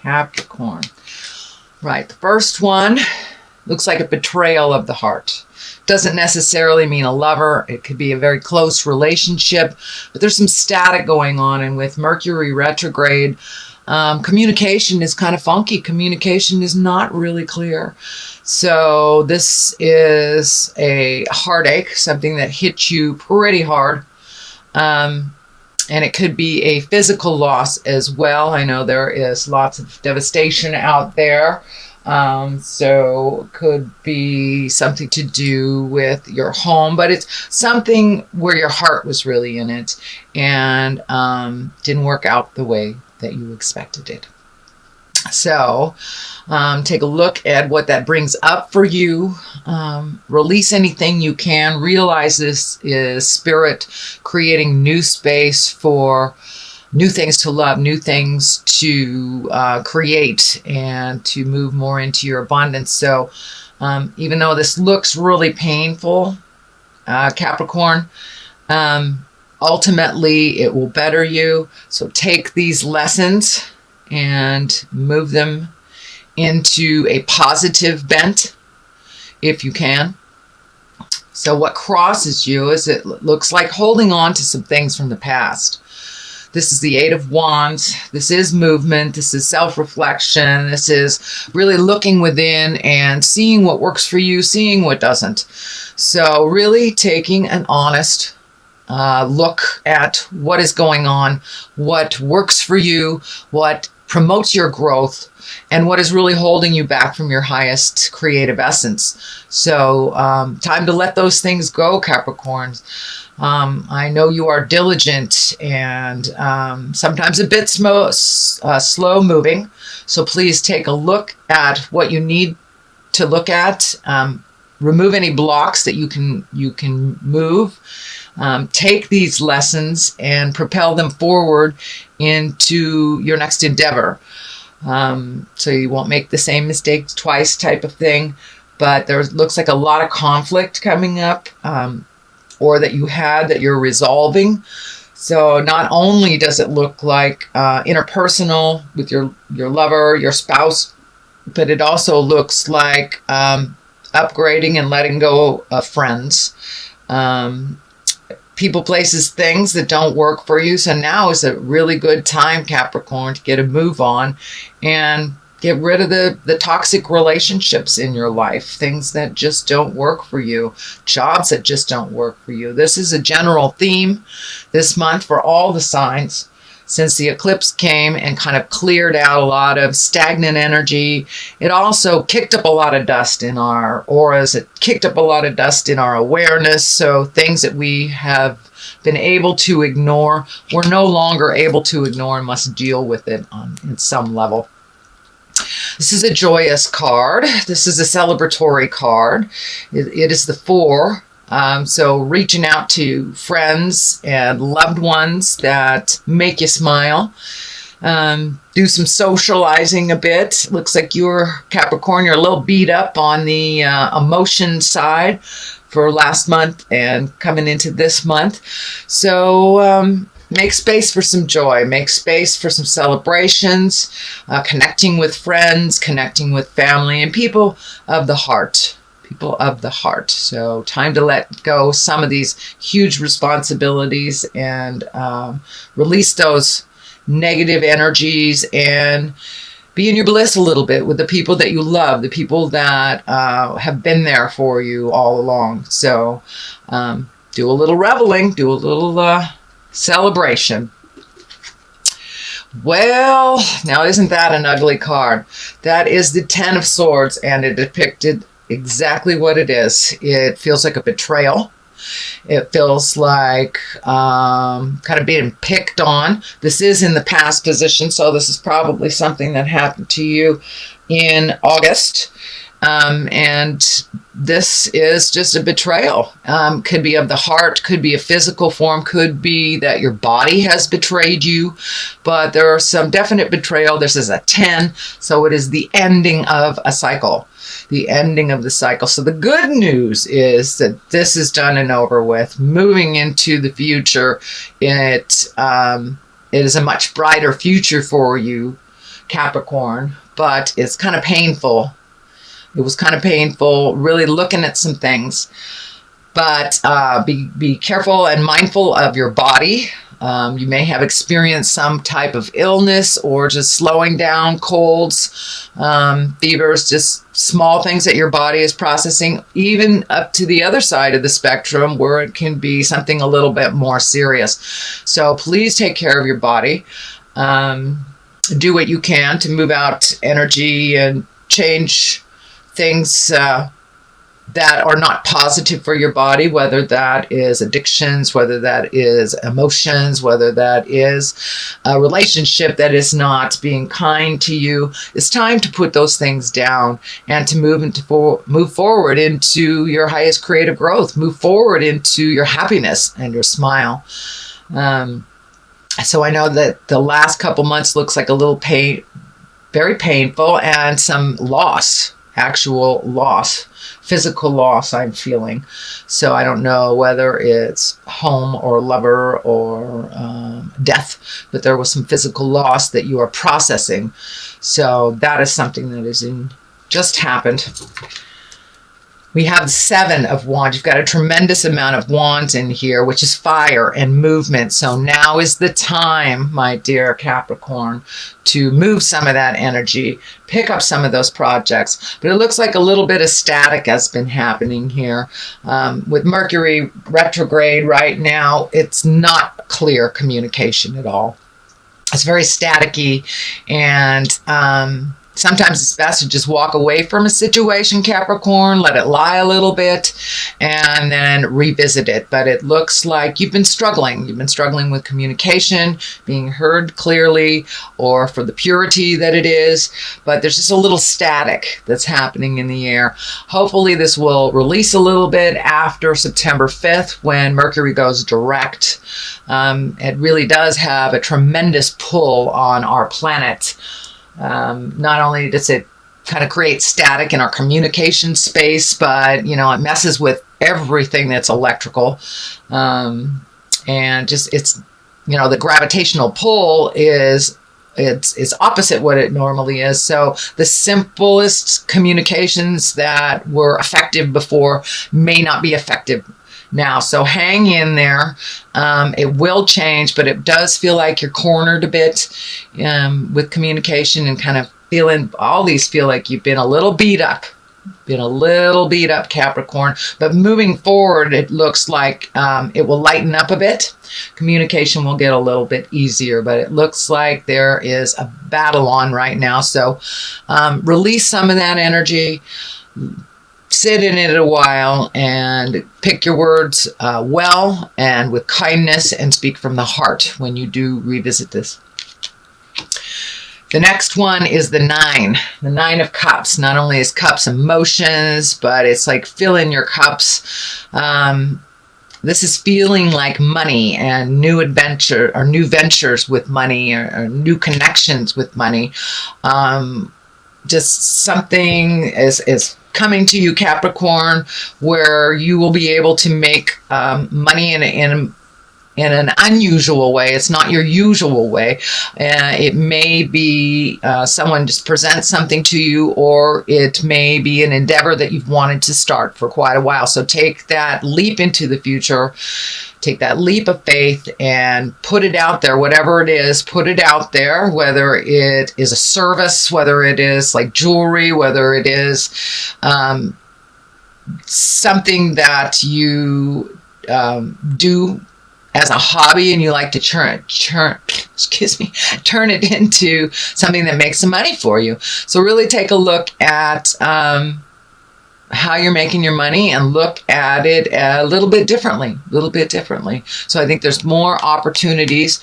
Capricorn. Right, the first one looks like a betrayal of the heart. Doesn't necessarily mean a lover. It could be a very close relationship, but there's some static going on. And with Mercury retrograde, communication is kind of funky. Communication is not really clear. So this is a heartache, something that hits you pretty hard. And it could be a physical loss as well. I know there is lots of devastation out there. So it could be something to do with your home, but it's something where your heart was really in it and didn't work out the way that you expected it. So take a look at what that brings up for you. Release anything you can. Realize this is spirit creating new space for new things to love, new things to create, and to move more into your abundance. So even though this looks really painful, Capricorn, ultimately it will better you. So take these lessons and move them into a positive bent if you can. So what crosses you is it looks like holding on to some things from the past. This is the Eight of Wands. This is movement. This is self-reflection. This is really looking within and seeing what works for you, seeing what doesn't. So really taking an honest look at what is going on, what works for you, what promotes your growth, and what is really holding you back from your highest creative essence. So time to let those things go, Capricorns. I know you are diligent and sometimes a bit slow moving. So please take a look at what you need to look at. Remove any blocks that you can move. Take these lessons and propel them forward into your next endeavor. So you won't make the same mistakes twice type of thing. But there looks like a lot of conflict coming up, or that you had that you're resolving. So not only does it look like interpersonal with your lover, your spouse, but it also looks like upgrading and letting go of friends. People, places, things that don't work for you. So now is a really good time, Capricorn, to get a move on and get rid of the toxic relationships in your life, things that just don't work for you, jobs that just don't work for you. This is a general theme this month for all the signs, since the eclipse came and kind of cleared out a lot of stagnant energy. It also kicked up a lot of dust in our auras. It kicked up a lot of dust in our awareness. So things that we have been able to ignore, we're no longer able to ignore and must deal with it in some level. This is a joyous card. This is a celebratory card. It is the 4. So reaching out to friends and loved ones that make you smile. Do some socializing a bit. Looks like you're, Capricorn, you're a little beat up on the emotion side for last month and coming into this month. So make space for some joy. Make space for some celebrations, connecting with friends, connecting with family, and people of the heart. People of the heart. So time to let go some of these huge responsibilities and release those negative energies and be in your bliss a little bit with the people that you love, the people that have been there for you all along. So do a little reveling, do a little celebration. Well, now isn't that an ugly card? That is the 10 of Swords, and it depicted exactly what it is. It feels like a betrayal. It feels like kind of being picked on. This is in the past position, so this is probably something that happened to you in August. And this is just a betrayal. Could be of the heart, could be a physical form, could be that your body has betrayed you, but there are some definite betrayal. This is a 10, so it is the ending of a cycle. The ending of the cycle. So the good news is that this is done and over with. Moving into the future, it is a much brighter future for you, Capricorn, but it's kind of painful. It was kind of painful, really looking at some things. But be careful and mindful of your body. You may have experienced some type of illness or just slowing down, colds, fevers, just small things that your body is processing, even up to the other side of the spectrum where it can be something a little bit more serious. So please take care of your body. Do what you can to move out energy and change things that are not positive for your body, whether that is addictions, whether that is emotions, whether that is a relationship that is not being kind to you. It's time to put those things down and to move forward into your highest creative growth, move forward into your happiness and your smile. So I know that the last couple months looks like a little pain, very painful, and some loss, actual loss. Physical loss I'm feeling. So I don't know whether it's home or lover or death, but there was some physical loss that you are processing. So that is something that just happened. We have 7 of Wands. You've got a tremendous amount of Wands in here, which is fire and movement. So now is the time, my dear Capricorn, to move some of that energy, pick up some of those projects. But it looks like a little bit of static has been happening here. With Mercury retrograde right now, it's not clear communication at all. It's very staticky, and sometimes it's best to just walk away from a situation, Capricorn, let it lie a little bit, and then revisit it. But it looks like you've been struggling. You've been struggling with communication, being heard clearly, or for the purity that it is. But there's just a little static that's happening in the air. Hopefully this will release a little bit after September 5th when Mercury goes direct. It really does have a tremendous pull on our planet. Not only does it kind of create static in our communication space, but, it messes with everything that's electrical. And just, it's, the gravitational pull it's opposite what it normally is. So the simplest communications that were effective before may not be effective now. So hang in there. It will change, but it does feel like you're cornered a bit with communication, and kind of all these feel like you've been a little beat up. Capricorn. But moving forward, it looks like it will lighten up a bit. Communication will get a little bit easier, but it looks like there is a battle on right now. So release some of that energy. Sit in it a while and pick your words well and with kindness, and speak from the heart when you do revisit this. The next one is the 9. The 9 of Cups. Not only is Cups emotions, but it's like fill in your cups. This is feeling like money and new adventure or new ventures with money, or new connections with money. Just something is coming to you, Capricorn, where you will be able to make money in an unusual way. It's not your usual way. It may be someone just presents something to you, or it may be an endeavor that you've wanted to start for quite a while. So take that leap into the future. Take that leap of faith and put it out there, whatever it is, put it out there, whether it is a service, whether it is like jewelry, whether it is something that you do as a hobby and you like to turn it into something that makes some money for you. So really take a look at how you're making your money and look at it a little bit differently. So I think there's more opportunities.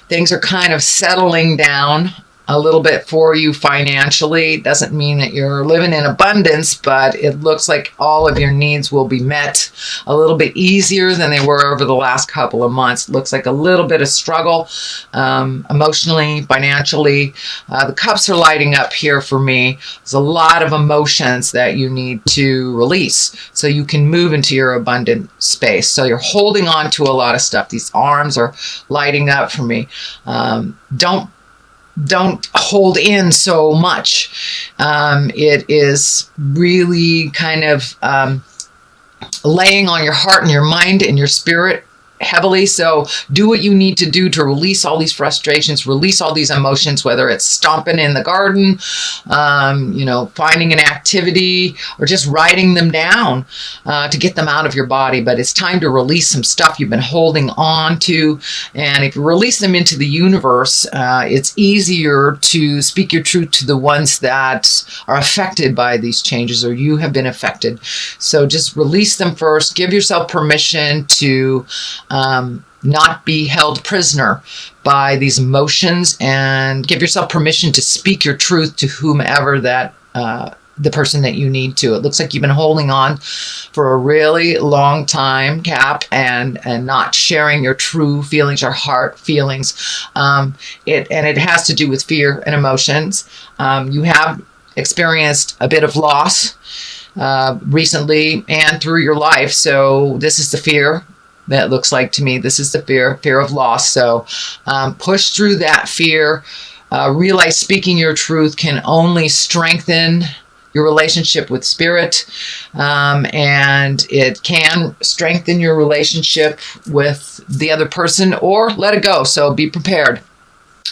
Things are kind of settling down a little bit for you financially. Doesn't mean that you're living in abundance, but it looks like all of your needs will be met a little bit easier than they were over the last couple of months. Looks like a little bit of struggle emotionally, financially. The cups are lighting up here for me. There's a lot of emotions that you need to release so you can move into your abundant space. So you're holding on to a lot of stuff. These arms are lighting up for me. Don't don't hold in so much. It is really kind of laying on your heart and your mind and your spirit heavily. So do what you need to do to release all these frustrations, release all these emotions, whether it's stomping in the garden, finding an activity, or just writing them down to get them out of your body. But it's time to release some stuff you've been holding on to. And if you release them into the universe, it's easier to speak your truth to the ones that are affected by these changes, or you have been affected. So just release them first. Give yourself permission to not be held prisoner by these emotions, and give yourself permission to speak your truth to whomever that the person that you need to. It looks like you've been holding on for a really long time, Cap, and not sharing your true feelings, your heart feelings. It has to do with fear and emotions. You have experienced a bit of loss recently and through your life, so this is the fear. That looks like to me, this is the fear of loss. So push through that fear. Realize speaking your truth can only strengthen your relationship with spirit, and it can strengthen your relationship with the other person, or let it go. So be prepared.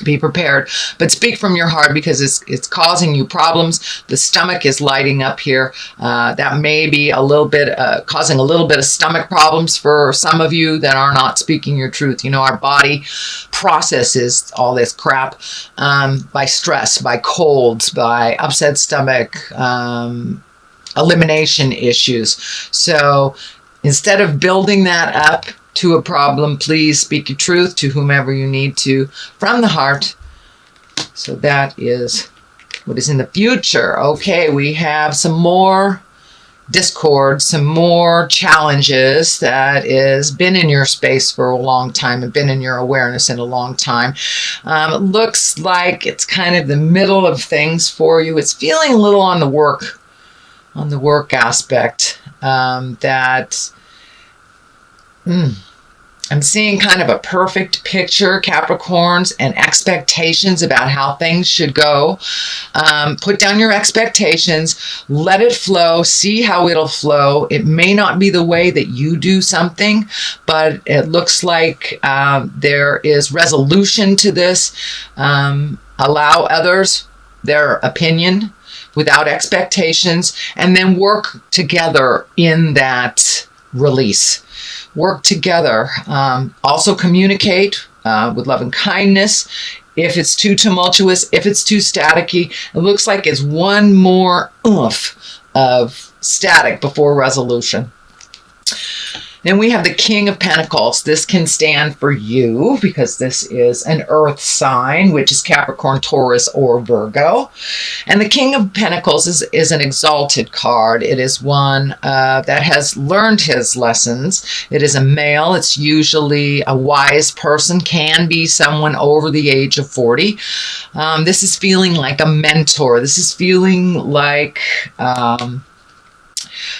Be prepared, but speak from your heart, because it's causing you problems. The stomach is lighting up here. That may be a little bit causing a little bit of stomach problems for some of you that are not speaking your truth. Our body processes all this crap by stress, by colds, by upset stomach, elimination issues. So instead of building that up to a problem, please speak your truth to whomever you need to from the heart. So that is what is in the future. Okay, we have some more discord, some more challenges that has been in your space for a long time and been in your awareness in a long time. It looks like it's kind of the middle of things for you. It's feeling a little on the work aspect that I'm seeing kind of a perfect picture, Capricorns, and expectations about how things should go. Put down your expectations, let it flow, see how it'll flow. It may not be the way that you do something, but it looks like there is resolution to this. Allow others their opinion without expectations, and then work together in that release. Work together. Also communicate with love and kindness. If it's too tumultuous, if it's too staticky, it looks like it's one more oomph of static before resolution. Then we have the King of Pentacles. This can stand for you because this is an earth sign, which is Capricorn, Taurus, or Virgo. And the King of Pentacles is an exalted card. It is one that has learned his lessons. It is a male. It's usually a wise person, can be someone over the age of 40. This is feeling like a mentor. This is feeling like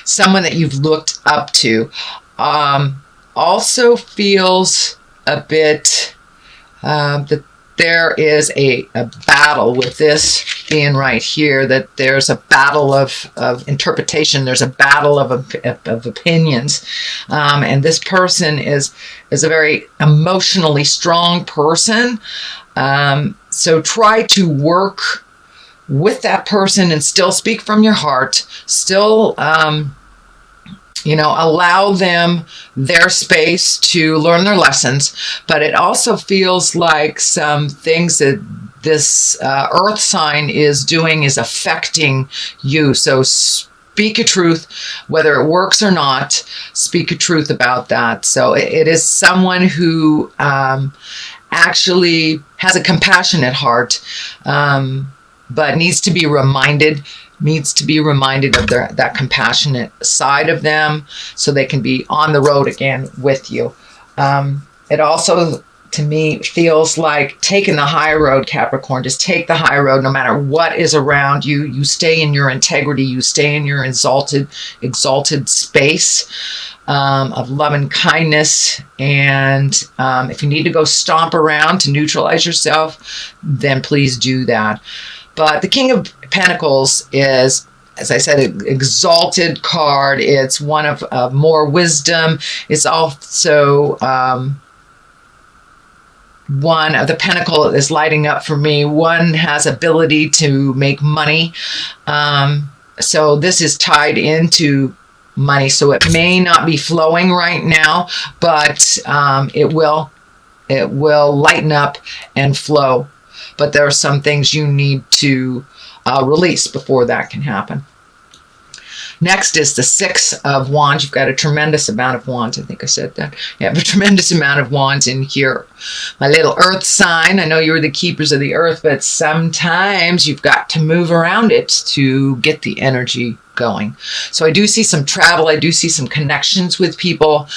someone that you've looked up to. Also feels a bit that there is a battle with this being right here, that there's a battle of interpretation. There's a battle of opinions. And this person is a very emotionally strong person. So try to work with that person and still speak from your heart, still allow them their space to learn their lessons. But it also feels like some things that this earth sign is doing is affecting you. So speak a truth, whether it works or not, speak a truth about that. So it is someone who actually has a compassionate heart, but needs to be reminded of that compassionate side of them, so they can be on the road again with you. It also to me feels like taking the high road, Capricorn. Just take the high road no matter what is around you. You stay in your integrity. You stay in your exalted space of love and kindness. And if you need to go stomp around to neutralize yourself, then please do that. But the King of Pentacles is, as I said, an exalted card. It's one of more wisdom. It's also one of the pentacle is lighting up for me. One has ability to make money. So this is tied into money. So it may not be flowing right now, but it will lighten up and flow. But there are some things you need to release before that can happen. Next is the Six of Wands. You've got a tremendous amount of wands. I think I said that. You have a tremendous amount of wands in here. My little earth sign. I know you're the keepers of the earth, but sometimes you've got to move around it to get the energy going. So I do see some travel. I do see some connections with people,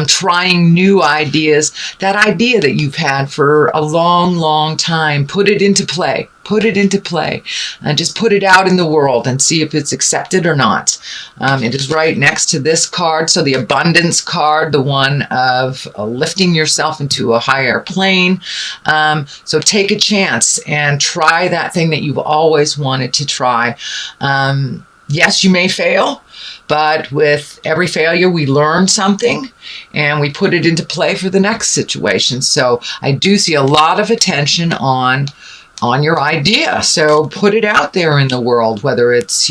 trying new ideas. That idea that you've had for a long, long time, put it into play. Put it into play and just put it out in the world and see if it's accepted or not. It is right next to this card. So the abundance card, the one of lifting yourself into a higher plane. So take a chance and try that thing that you've always wanted to try. Yes, you may fail, but with every failure, we learn something and we put it into play for the next situation. So I do see a lot of attention on your idea. So put it out there in the world, whether it's,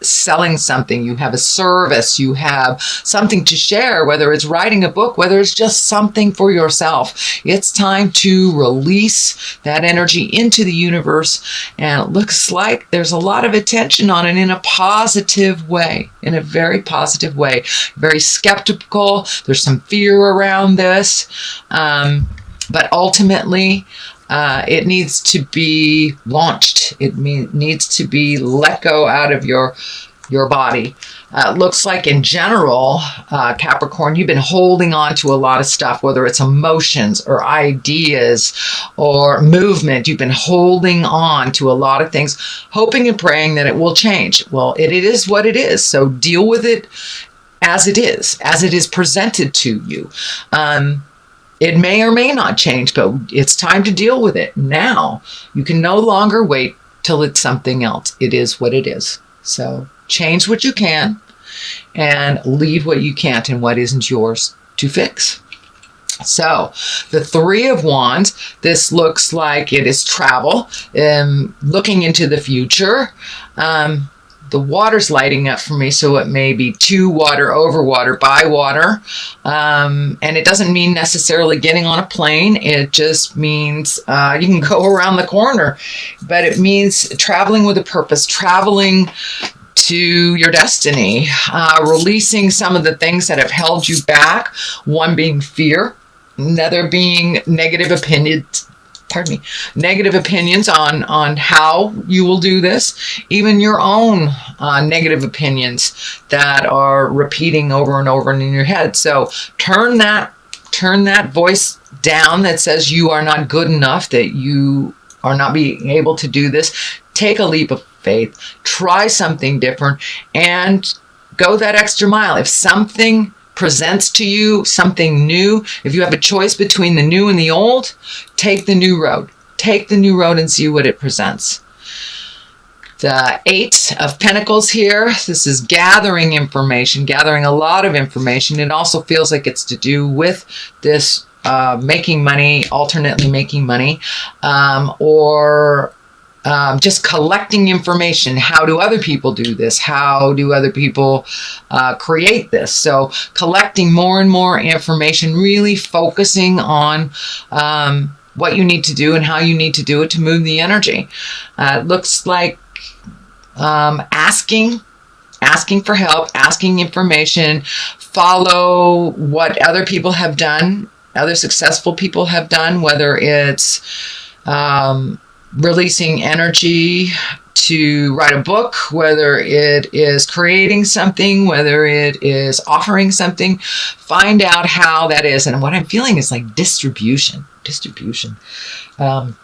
selling something, you have a service, you have something to share, whether it's writing a book, whether it's just something for yourself. It's time to release that energy into the universe. And it looks like there's a lot of attention on it in a positive way, in a very positive way. Very skeptical. There's some fear around this. But ultimately, it needs to be launched. It needs to be let go out of your body. It looks like in general, Capricorn, you've been holding on to a lot of stuff, whether it's emotions or ideas or movement. You've been holding on to a lot of things, hoping and praying that it will change. Well, it is what it is. So deal with it as it is presented to you. It may or may not change, but it's time to deal with it now. You can no longer wait till it's something else. It is what it is. So change what you can and leave what you can't and what isn't yours to fix. So the Three of Wands, this looks like it is travel, looking into the future. The water's lighting up for me, so it may be to water, over water, by water. And it doesn't mean necessarily getting on a plane. It just means you can go around the corner. But it means traveling with a purpose, traveling to your destiny, releasing some of the things that have held you back. One being fear, another being negative opinions. Negative opinions on how you will do this, even your own negative opinions that are repeating over and over in your head. So turn that voice down that says you are not good enough, that you are not being able to do this. Take a leap of faith, try something different, and go that extra mile. If something presents to you something new, if you have a choice between the new and the old, take the new road. Take the new road and see what it presents. The Eight of Pentacles here, this is gathering information, gathering a lot of information. It also feels like it's to do with this making money, alternately making money, or just collecting information. How do other people do this? How do other people create this? So collecting more and more information, really focusing on what you need to do and how you need to do it to move the energy. It looks like asking for help, asking information, follow what other people have done, other successful people have done, whether it's releasing energy to write a book, whether it is creating something, whether it is offering something, find out how that is. And what I'm feeling is like distribution. Time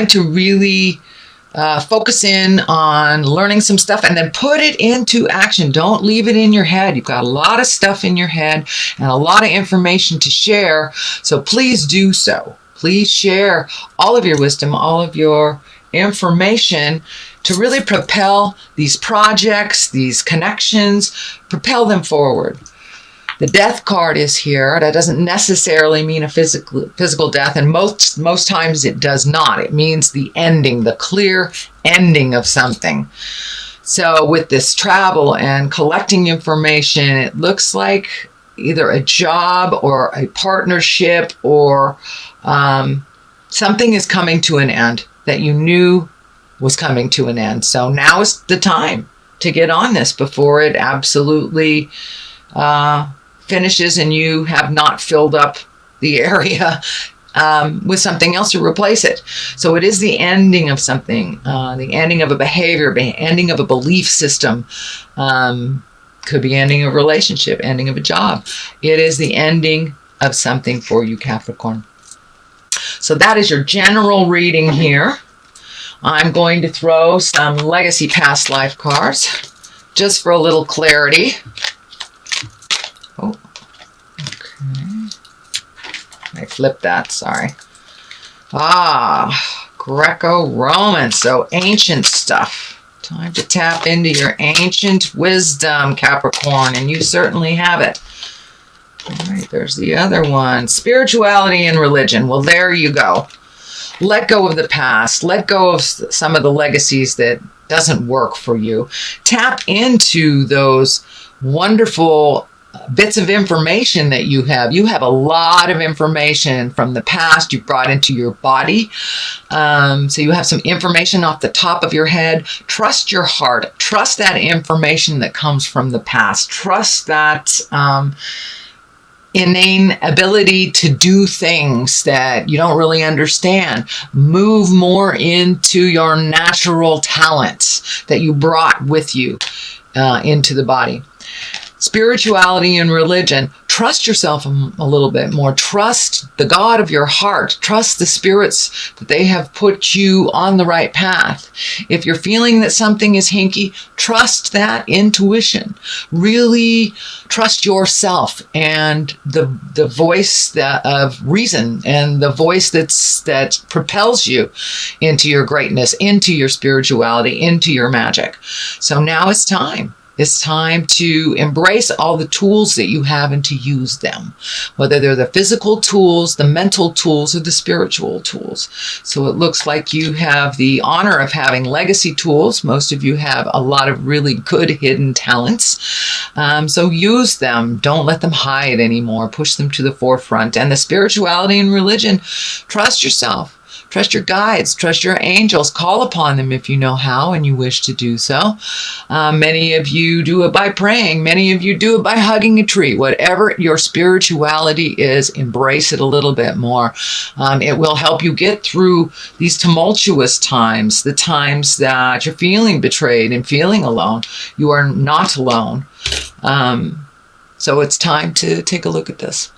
to really focus in on learning some stuff and then put it into action. Don't leave it in your head. You've got a lot of stuff in your head and a lot of information to share. So please do so. Please share all of your wisdom, all of your information to really propel these projects, these connections, propel them forward. The death card is here. That doesn't necessarily mean a physical death, and most times it does not. It means the ending, the clear ending of something. So with this travel and collecting information, it looks like either a job or a partnership or something is coming to an end that you knew was coming to an end. So now is the time to get on this before it absolutely finishes and you have not filled up the area with something else to replace it. So it is the ending of something, the ending of a behavior, ending of a belief system. Could be ending of a relationship, ending of a job. It is the ending of something for you, Capricorn. So that is your general reading here. I'm going to throw some legacy past life cards just for a little clarity. Oh, okay. I flipped that, sorry. Greco-Roman, so ancient stuff. Time to tap into your ancient wisdom, Capricorn, and you certainly have it. All right, there's the other one. Spirituality and religion. Well, there you go. Let go of the past. Let go of some of the legacies that doesn't work for you. Tap into those wonderful bits of information that you have. You have a lot of information from the past you brought into your body. So you have some information off the top of your head. Trust your heart. Trust that information that comes from the past. Trust that inane ability to do things that you don't really understand. Move more into your natural talents that you brought with you into the body. Spirituality and religion. Trust yourself a little bit more. Trust the God of your heart. Trust the spirits that they have put you on the right path. If you're feeling that something is hinky, trust that intuition. Really trust yourself and the voice of reason and the voice that propels you into your greatness, into your spirituality, into your magic. So now it's time. It's time to embrace all the tools that you have and to use them, whether they're the physical tools, the mental tools, or the spiritual tools. So it looks like you have the honor of having legacy tools. Most of you have a lot of really good hidden talents. So use them. Don't let them hide anymore. Push them to the forefront. And the spirituality and religion, trust yourself. Trust your guides, trust your angels, call upon them if you know how and you wish to do so. Many of you do it by praying. Many of you do it by hugging a tree. Whatever your spirituality is, embrace it a little bit more. It will help you get through these tumultuous times, the times that you're feeling betrayed and feeling alone. You are not alone. So it's time to take a look at this.